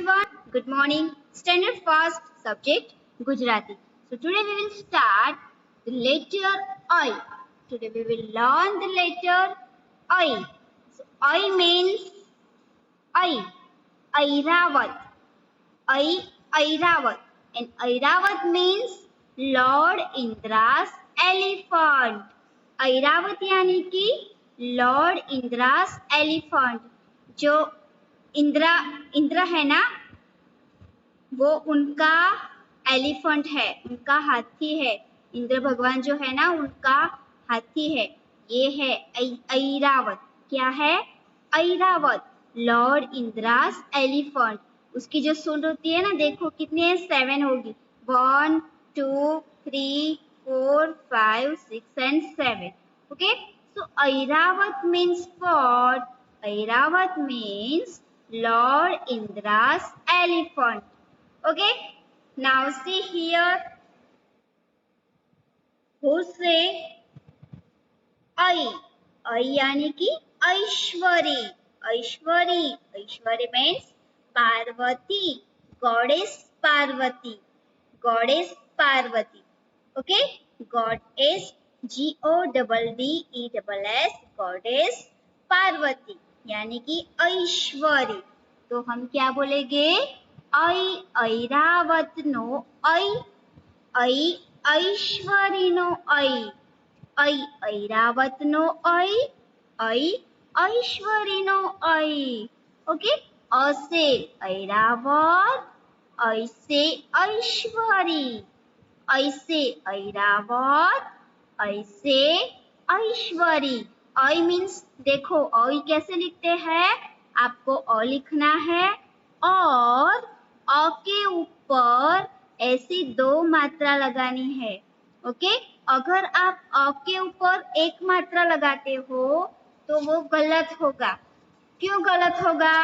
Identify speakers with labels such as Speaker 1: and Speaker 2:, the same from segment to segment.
Speaker 1: everyone. Good morning. Standard Fast subject Gujarati. So today we will start the letter I. Today we will learn the letter I. So I means I. Airavat. Airavat. And Airavat means Lord Indra's elephant. Airavat यानी कि Lord Indra's elephant. जो इंद्र है ना, वो उनका elephant है, उनका हाथी है. इंद्र भगवान जो है ना, उनका हाथी है. ये है ऐरावत. क्या है? ऐरावत. Lord Indra's elephant. उसकी जो सूंड होती है ना, देखो कितने 7 होगी. 1 2 3 4 5 6 and 7. Okay, so Airavat means what? Airavat means Lord Indra's elephant. Okay, now see here. Who say I? I यानी कि ऐश्वरी. ऐश्वरी. ऐश्वरी means Parvati. Goddess Parvati. Goddess Parvati. Okay, Goddess GODDESS Goddess Parvati यानी कि ऐश्वरी. तो हम क्या बोलेंगे? ऐरावत नो ऐश्वरी नो ऐरावत नो ऐश्वरी नो. ओके, अ से ऐरावत, ऐसे ऐश्वरी. ऐसे ऐरावत, ऐसे ऐश्वरी. ऐ मीन्स देखो ऐ कैसे लिखते हैं. आपको अ लिखना है और अ के ऊपर ऐसी 2 मात्रा लगानी है. ओके, अगर आप अ के ऊपर 1 मात्रा लगाते हो तो वो गलत होगा. क्यों गलत होगा?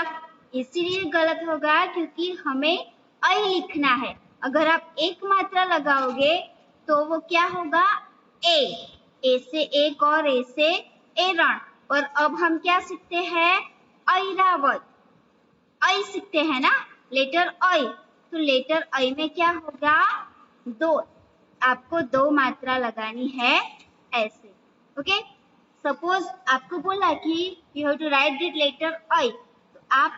Speaker 1: इसीलिए गलत होगा क्योंकि हमें ऐ लिखना है. अगर आप 1 मात्रा लगाओगे तो वो क्या होगा? ए से एक और ए से एरण. और अब हम क्या सीखते हैं? ऐरावत. ऐ सीखते हैं ना, लेटर ऐ. तो लेटर ऐ में क्या होगा? 2. आपको 2 मात्रा लगानी है ऐसे. ओके, सपोज आपको बोला कि you have to write this letter ऐ. तो आप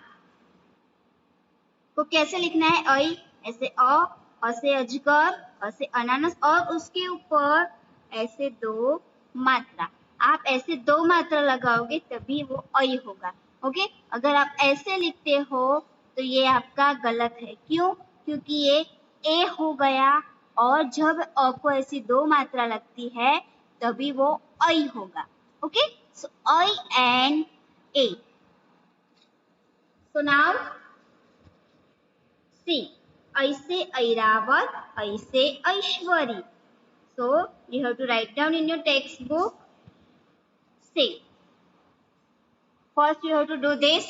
Speaker 1: को कैसे लिखना है? ऐ ऐसे अ से अजगर, अ से अनानस और उसके ऊपर ऐसे 2 मात्रा. आप ऐसे 2 मात्रा लगाओगे तभी वो ऐ होगा. ओके, अगर आप ऐसे लिखते हो तो ये आपका गलत है. क्यों? क्योंकि ये ए हो गया और जब अ को ऐसी 2 मात्रा लगती है तभी वो ऐ होगा. ओके, सो ऐ एंड ए. So now see. ऐसे ऐरावत, ऐसे Aishwari. So you have to write down in your textbook. Say. First you have to do this.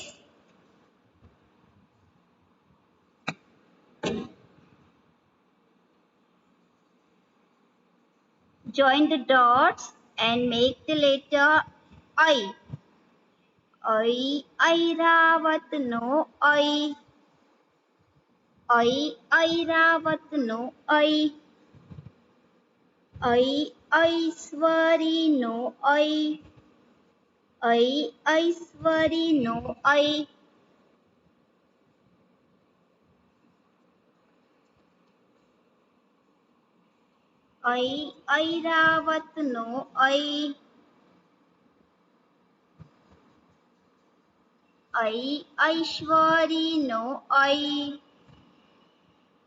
Speaker 1: Join the dots and make the letter I. Airavat नो ऐ. ऐरावत नो ऐ. ऐश्वरी नो ऐ. ऐश्वरी नो ऐ. ऐरावत नो ऐ. ऐश्वरी नो ऐ.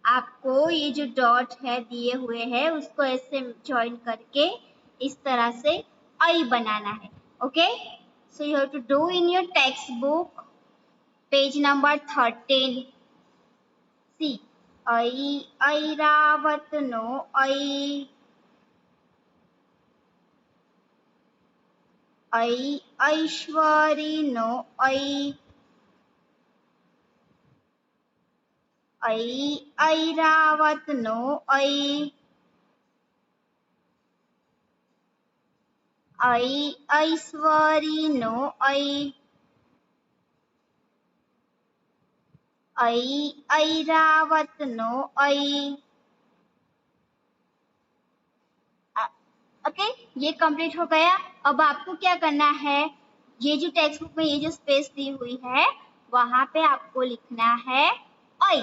Speaker 1: आपको ये जो डॉट है दिए हुए हैं उसको ऐसे ज्वाइन करके इस तरह से ऐ बनाना है. Okay, so you have to do in your text book page number 13. See. Airavat नो ऐ. ऐश्वरी नो ऐ. ऐरावत नो ऐ. ऐश्वरी नो ऐ. ऐरावत नो ओके, ये कंप्लीट हो गया। अब आपको क्या करना है, ये जो टेक्स्ट बुक में ये जो स्पेस दी हुई है वहां पे आपको लिखना है ऐ।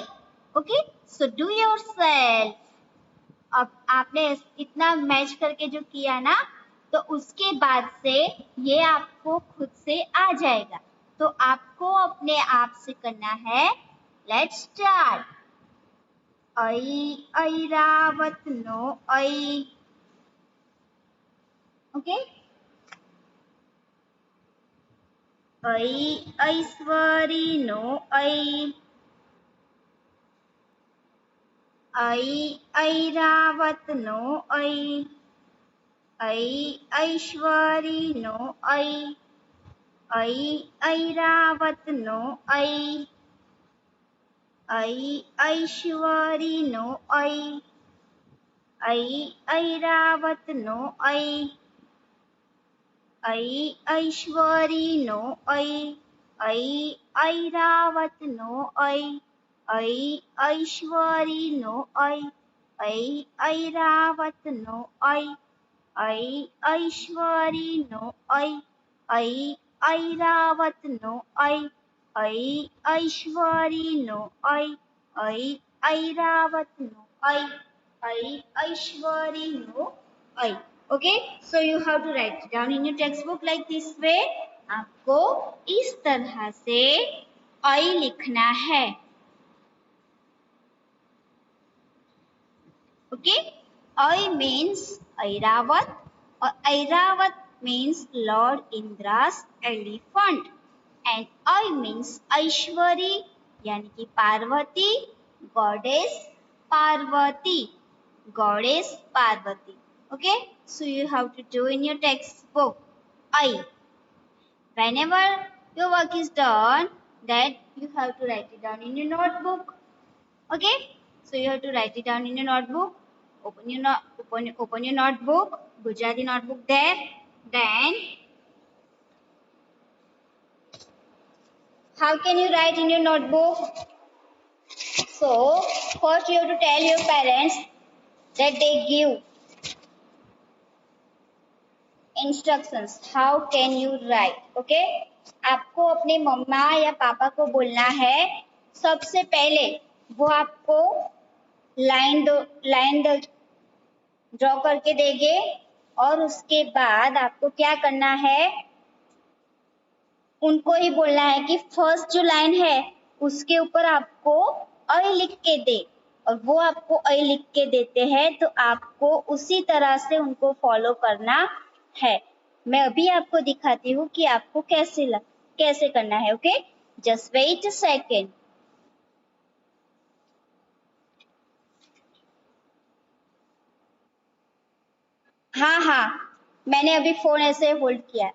Speaker 1: Okay, so do yourself. अब आपने इतना मैच करके जो किया ना, तो उसके बाद से ये आपको खुद से आ जाएगा। तो आपको अपने आप से करना है। Let's start. ऐरावत नो ऐ। ओके, ऐश्वरी नो ऐ। ऐरावत नो ऐ। ऐश्वरी नो ऐ। ऐरावत नो ऐ। ऐश्वरी नो ऐ। ऐरावत नो ऐ। ऐश्वरी नो ऐ। ऐरावत नो ऐ। ऐश्वरी नो ऐ। ऐरावत नो ऐ। ऐश्वरी नो ऐ। ऐरावत नो ऐ। ऐश्वरी नो ऐ। ऐरावत नो ऐश्वरी नो ऐ। Okay, so you have to write it down in your textbook like this way. आपको इस तरह से ऐ लिखना है। Okay, ऐ means ऐरावत और Airavat means Lord Indra's elephant and I means ऐश्वरी यानी कि Parvati, goddess Parvati, goddess Parvati. Okay, so you have to do in your textbook I. Whenever your work is done, that you have to write it down in your notebook. Okay, so you have to write it down in your notebook. Open your notebook, Gujarati notebook there. Then, how can you write in your notebook? So, first you have to tell your parents that they give instructions. How can you write? Okay? आपको अपने मम्मा या पापा को बोलना है। सबसे पहले वो आपको लाइन ड्रॉ करके देंगे और उसके बाद आपको क्या करना है, उनको ही बोलना है कि फर्स्ट जो लाइन है उसके ऊपर आपको ऐ लिख के दे, और वो आपको ऐ लिख के देते हैं तो आपको उसी तरह से उनको फॉलो करना है। मैं अभी आपको दिखाती हूँ कि आपको कैसे करना है। Okay, just wait a second. हाँ, मैंने अभी फोन ऐसे होल्ड किया।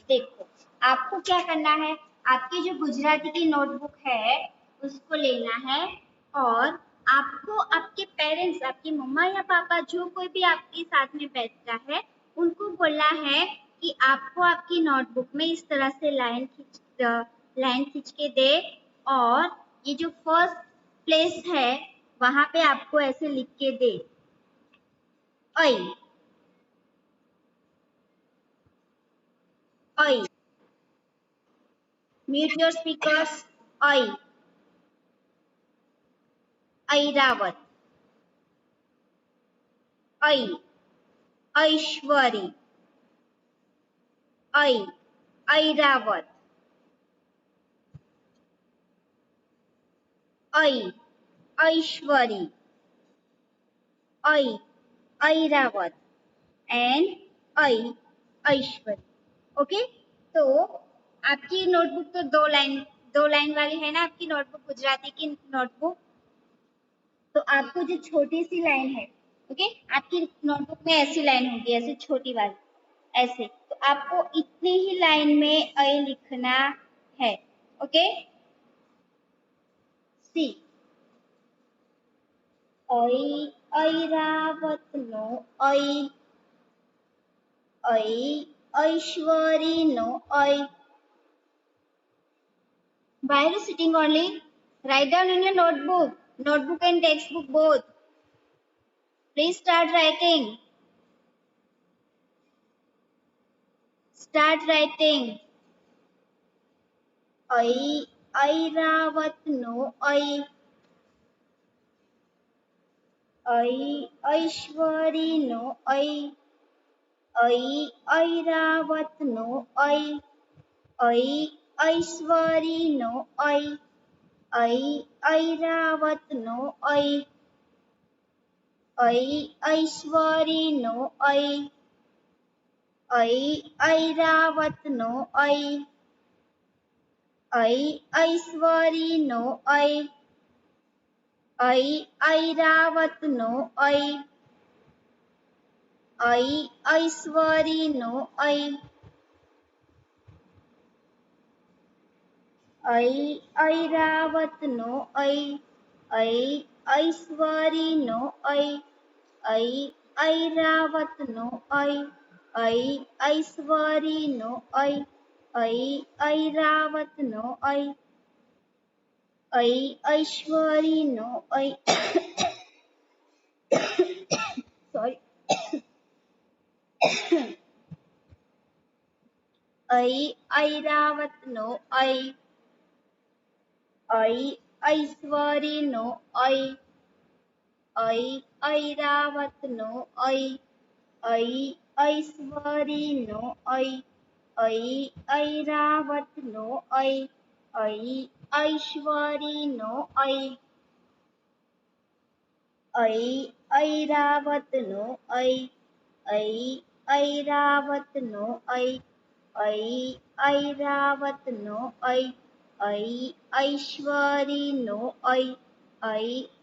Speaker 1: देखो, आपको क्या करना है, आपकी जो गुजराती की नोटबुक है उसको लेना है और आपको आपके पेरेंट्स, आपकी मम्मा या पापा, जो कोई भी आपके साथ में बैठता है, उनको बोलना है कि आपको आपकी नोटबुक में इस तरह से लाइन खींच के दे, और ये जो फर्स्ट प्लेस है वहां पे आपको ऐसे लिख के दे ऐ। ऐ, mute your speakers। ऐ, ऐरावत, ऐ, ऐश्वरी, ऐ, ऐरावत, ऐ, ऐश्वरी, ऐ, ऐरावत एंड ऐ, ऐश्वरी। ओके, तो आपकी नोटबुक तो दो लाइन वाली है ना, आपकी नोटबुक, गुजराती की नोटबुक। तो आपको जो छोटी सी लाइन है, ओके, आपकी नोटबुक में ऐसी लाइन होगी, ऐसी छोटी वाली, ऐसे, तो आपको इतनी ही लाइन में ऐ लिखना है। ओके, सी, ऐ, ऐरावत नो ऐ, ऐ ऐश्वरी no ऐ. Why are you sitting only? Write down in your notebook and textbook both. Please start writing. Start writing. I Airavat no I Aishwari no I Airavat no I Aishwari no I Airavat no I Aishwari no I Airavat no I Aishwari no Airavat no Aishwari no Airavat no Aishwari no Airavat no Aishwari no Airavat no Aishwari no sorry Airavat no Aishwari no Airavat no Aishwari no Airavat no Aishwari no Airavat no Airavat no Airavat no Aishwari no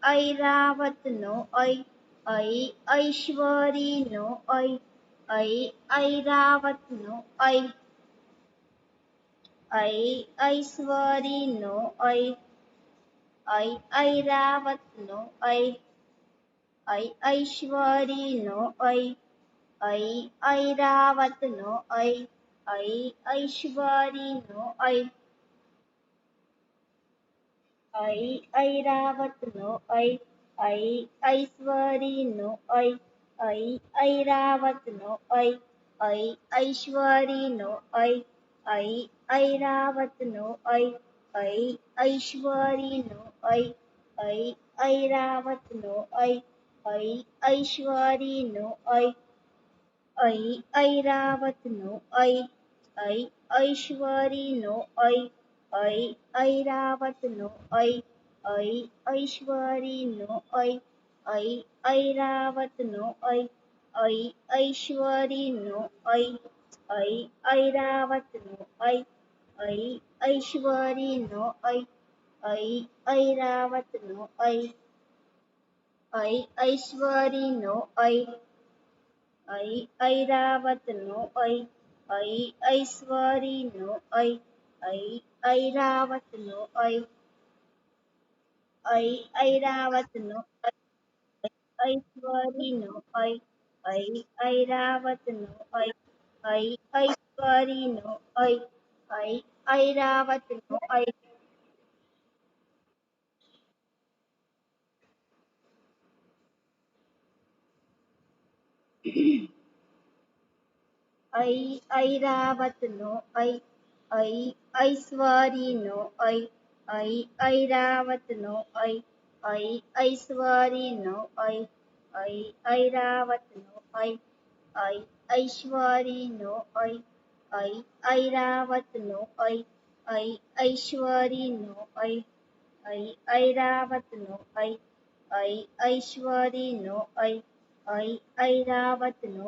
Speaker 1: Airavat no Aishwari no Airavat no Aishwari no Airavat no Aishwari no Airavat no Aishwari no Airavat no Aishwari no Airavat no Aishwari no Airavat no Aishwari no Airavat no Aishwari no Airavat no Aishwari no Airavat no Aishwari no Airavat no Aishwari no Airavat no Aishwari no Airavat no Aishwari no Airavat no Aishwari no Airavat no Airavat no Aishwari no Airavat no Aishwari no Airavat no Airavat no Aishwari no Airavat no Aishwari no Airavat no Aishwari no Airavat no Aishwari no Airavat no Aishwari no Airavat no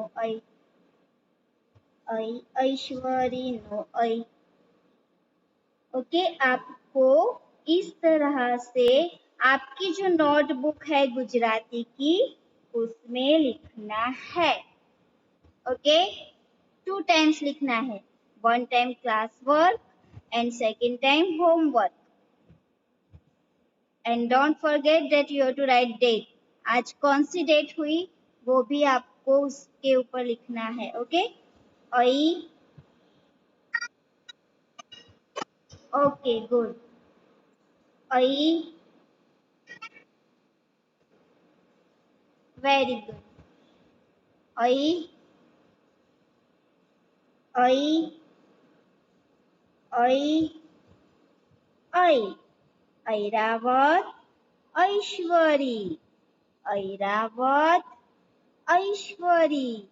Speaker 1: Aishwari नो okay आपको इस तरह से आपकी जो notebook है गुजराती की उसमें लिखना है ओके 2 टाइम्स लिखना है 1 time class work and second time homework and don't forget that you have to write date आज कौन सी डेट हुई वो भी आपको उसके ऊपर लिखना है. ओके. आई. Okay, good. आई. Very good. आई. आई. आई. आई. Airavat. Aishwari. Airavat. Aishwari.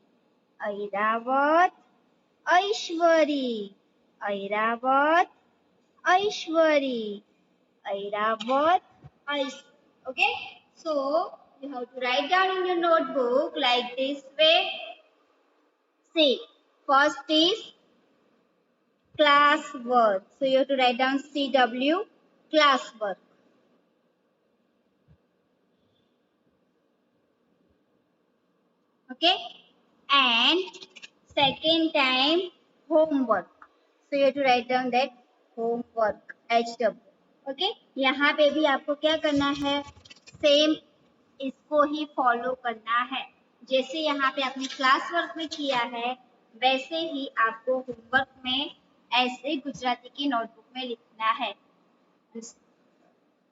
Speaker 1: Airavat. Aishwari. Airavat. Aishwari. Airavat. Aishwari. Okay, so you have to write down in your notebook like this way. See, first is class work. So you have to write down CW, class work. Okay, and second time homework. So you have to write down that homework, HW. Okay, यहाँ पे भी आपको क्या करना है, same इसको ही follow करना है. जैसे यहाँ पे आपने क्लास वर्क में किया है वैसे ही आपको होमवर्क में ऐसे गुजराती की नोटबुक में लिखना है.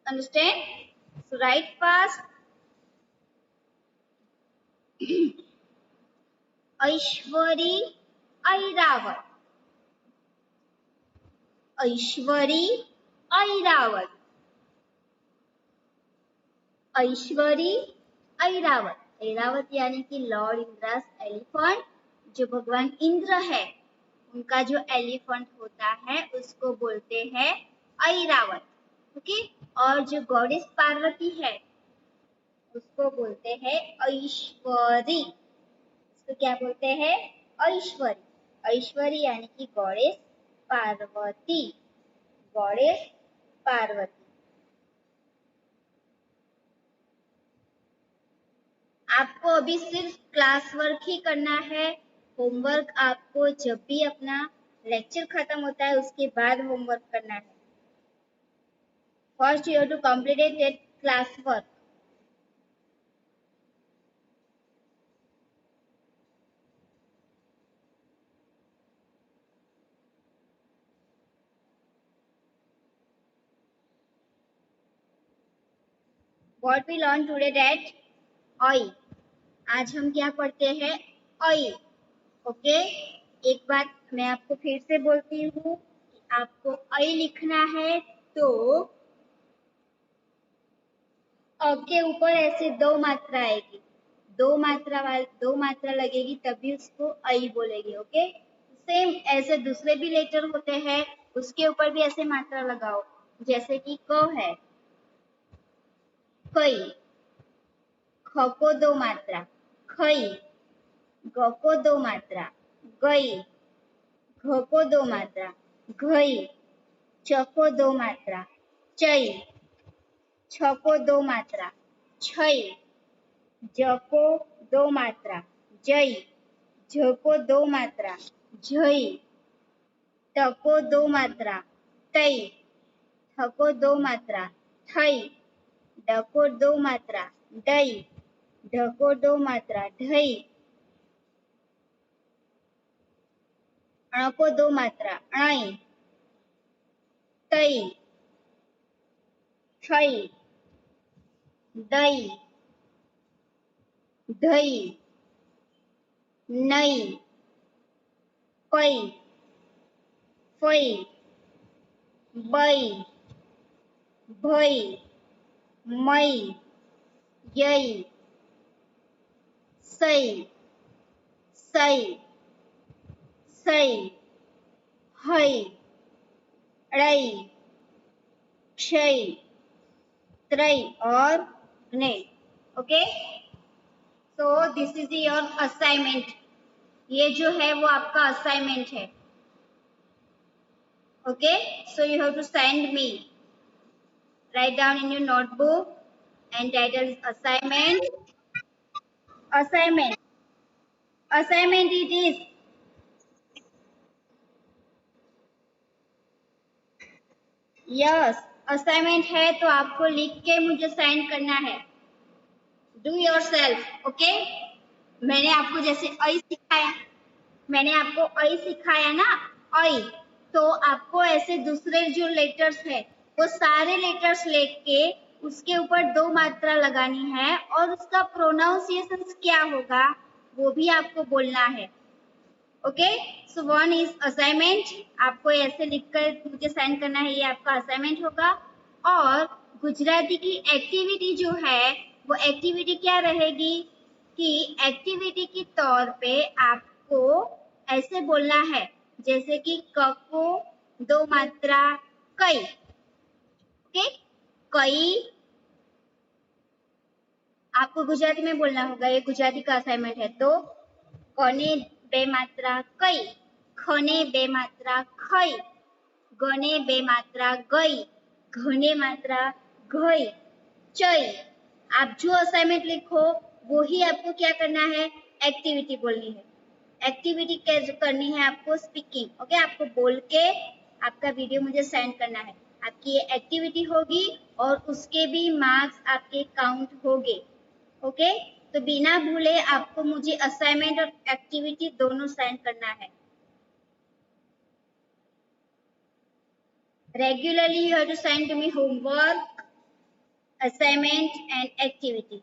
Speaker 1: अंडरस्टैंड? सो राइट फास्ट. ऐश्वरी ऐरावत. ऐश्वरी ऐरावत. ऐश्वरी ऐरावत. ऐरावत यानी कि लॉर्ड इंद्रास एलिफेंट, जो भगवान इंद्र है उनका जो एलिफेंट होता है उसको बोलते हैं ऐरावत. ओके, और जो गॉडेस पार्वती है उसको बोलते हैं ऐश्वरी. इसको क्या बोलते हैं? ऐश्वरी. ऐश्वरी यानी कि गॉडेस पार्वती. गॉडेस पार्वती. आपको अभी सिर्फ क्लास वर्क ही करना है. होमवर्क आपको जब भी अपना लेक्चर खत्म होता है उसके बाद होमवर्क करना है. First you have to complete that class work. What we learn today that I. आज हम क्या पढ़ते हैं? आई. ओके, एक बात मैं आपको फिर से बोलती हूँ, आपको आई लिखना है तो अ के ऊपर ऐसे दो मात्रा आएगी, दो मात्रा लगेगी तभी उसको आई बोलेगी. ओके, सेम ऐसे दूसरे भी लेटर होते हैं उसके ऊपर भी ऐसे मात्रा लगाओ. जैसे कि क है, कई. ख को दो मात्रा, खई. ग को दो मात्रा, गई. घ को दो मात्रा, घई. च को दो मात्रा, चई. छ को दो मात्रा, छई. ज को दो मात्रा, जई. झ को दो मात्रा, झई. ट को दो मात्रा, तई. थ को दो मात्रा, थई. ड को दो मात्रा, डई. ढ को दो मात्रा, ढई. अण को दो मात्रा, अणई. तई. छई. दई. धई. नई. पई. फई. बई. भई. मई. यई. सई. सई. सई. हई. अड़ई. क्षय. त्रय और ने. Okay, so this is your assignment. ये जो है वो आपका असाइनमेंट है. Okay, so you have to send me. Write down in your notebook and title is assignment. Assignment. Assignment it is. Yes, assignment है तो आपको लिख के मुझे सेंड करना है. Do your self. ओके, मैंने आपको जैसे ऐ सिखाया ना, ऐ, तो आपको ऐसे दूसरे जो लेटर्स है वो सारे लेटर्स लेके उसके ऊपर दो मात्रा लगानी है और उसका प्रोनाउंसिएशन क्या होगा वो भी आपको बोलना है। Okay, so one is assignment, आपको ऐसे लिखकर मुझे सेंड करना है, ये आपका असाइनमेंट होगा। और गुजराती की एक्टिविटी जो है वो एक्टिविटी क्या रहेगी कि एक्टिविटी के तौर पे आपको ऐसे बोलना है जैसे कि क को दो मात्रा कई। ओके, कई आपको गुजराती में बोलना होगा, ये गुजराती का असाइनमेंट है। तो कने बे मात्रा कई, खने बे मात्रा खई, गने बे मात्रा गई, घने मात्रा घई, चई। आप जो असाइनमेंट लिखो वो ही आपको क्या करना है, एक्टिविटी बोलनी है। एक्टिविटी कैसे करनी है आपको, स्पीकिंग। ओके, आपको बोल के आपका वीडियो मुझे सेंड करना है। आपकी ये एक्टिविटी होगी और उसके भी मार्क्स आपके काउंट होंगे। ओके, तो बिना भूले आपको मुझे असाइनमेंट और एक्टिविटी दोनों सेंड करना है। Regularly you have to send to me homework, assignment and activity.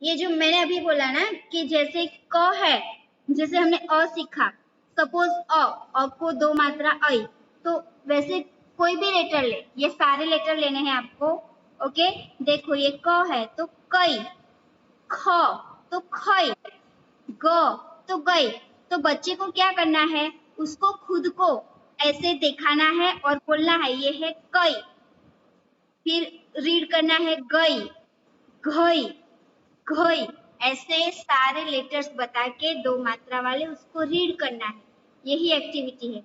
Speaker 1: ये जो मैंने अभी बोला ना कि जैसे क है, जैसे हमने अ सीखा, सपोज अ को दो मात्रा ऐ, तो वैसे कोई भी लेटर ले, ये सारे लेटर लेने हैं आपको। ओके, देखो ये क है तो कई, ख तो खई, ग तो गई। तो बच्चे को क्या करना है, उसको खुद को ऐसे दिखाना है और बोलना है ये है कई, फिर रीड करना है गई, घई, घई। ऐसे सारे लेटर्स बता के दो मात्रा वाले उसको रीड करना है। यही एक्टिविटी है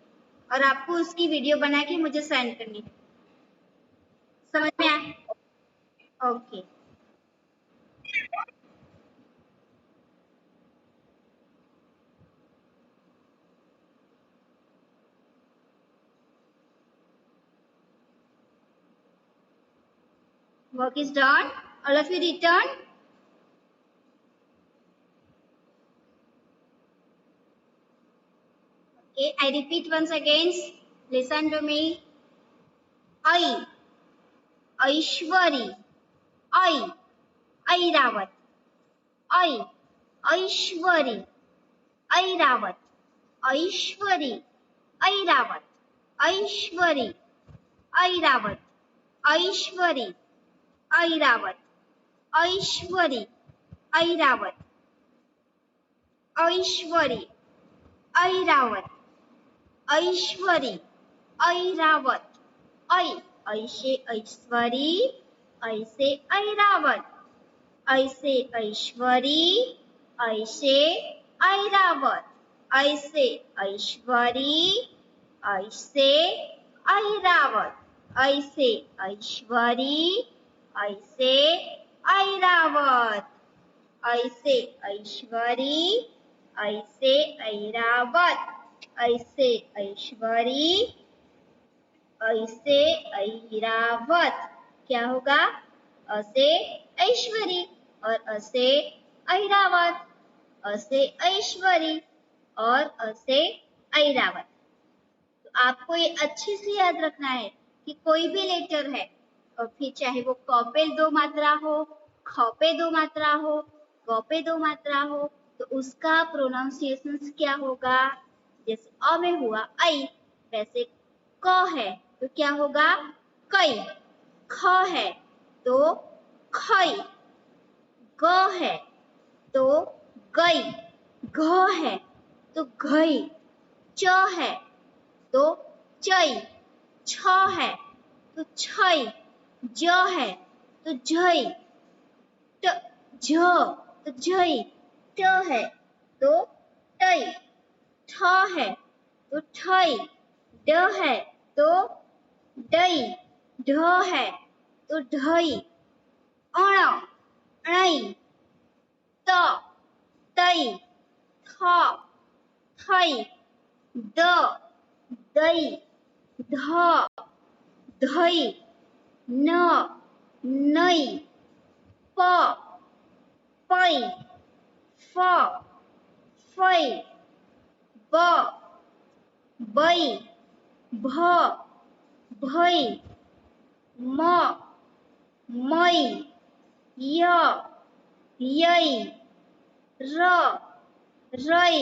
Speaker 1: और आपको उसकी वीडियो बना के मुझे सेंड करनी है। समझ में आया? Okay, work is done. All of you return. Okay, I repeat once again. Listen to me. I, Aishwari. I, Airawat. I, Aishwari. Airawat. Aishwari. Airawat. Aishwari. Airawat. Aishwari. Airawat. Aishwari. Airawat. Aishwari. Airawat. Aishwari. Airawat. I say Aishwari. I say Airawat. I say Aishwari. I say Airawat. I say Aishwari. I say Airawat. I say Aishwari. I say Airawat. I say Aishwari. I say Airawat. I say Aishwari. ऐसे ऐरावत। क्या होगा, असे ऐश्वरी और असे ऐरावत, असे ऐश्वरी और असे ऐरावत। तो आपको ये अच्छे से याद रखना है कि कोई भी लेटर है और फिर चाहे वो क पे दो मात्रा हो, ख पे दो मात्रा हो, ग पे दो मात्रा हो, तो उसका प्रोनाउंसिएशन क्या होगा। जैसे अ में हुआ ऐ, वैसे क है तो क्या होगा, कई। ख है तो खई, ग है तो गई, घ है तो घई, च है तो चई, छ है तो छई, ज है तो झई, ट झ तो झई, ट है तो टई, ठ है तो ठई, ड है तो डई, ढ है तो ढई, अण, अणई, त, तई, थ, थई, द, दई, ध, धई, न, नई, प, पै, फ, फै, ब, बै, भ, भै, म, मै, य, यै, र, रै,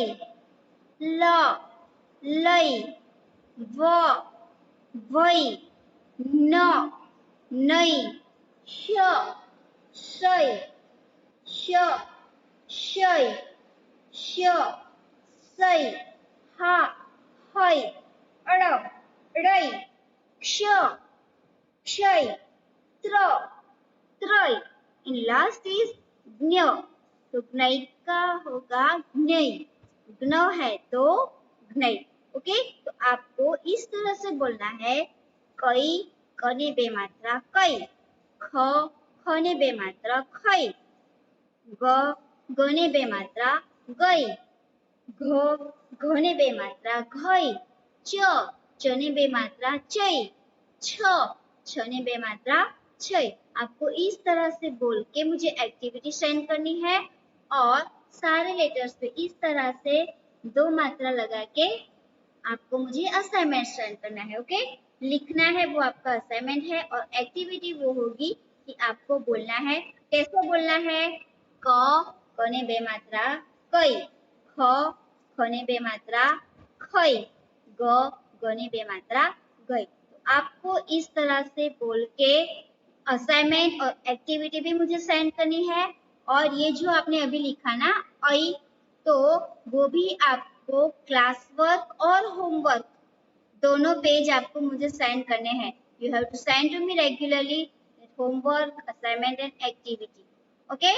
Speaker 1: ल, लै, व, वै, न, नै, श, शै, श, शै, श, सै, हा, है, ड़, रै, क्ष, क्षय, त्र, त्रय। एंड लास्ट इज ज्ञ। तो ज्ञ का होगा ज्ञ, ज्ञ है तो ज्ञ। ओके, तो आपको इस तरह से बोलना है कई, क ने बे मात्रा कई, ख, ख ने बे मात्रा खई, ग, ग ने बे मात्रा गई, घ, घ ने बे मात्रा घई, च, च ने बे मात्रा चई, छ, छ ने बे मात्रा छय। आपको इस तरह से बोल के मुझे एक्टिविटी सेंड करनी है और सारे लेटर्स पे इस तरह से 2 मात्रा लगा के आपको मुझे असाइनमेंट सेंड करना है। ओके, लिखना है वो आपका असाइनमेंट है और एक्टिविटी वो होगी कि आपको बोलना है, कैसे बोलना है, क ने बे मात्रा कई, ख, ख ने बे मात्रा खई, ग ने बे मात्रा गई। तो आपको इस तरह से बोल के असाइनमेंट और एक्टिविटी भी मुझे सेंड करनी है और ये जो आपने अभी लिखा ना आई, तो वो भी आपको क्लास वर्क और होमवर्क दोनों पेज आपको मुझे सेंड करने हैं। You have to send to me regularly homework, assignment and activity. Okay,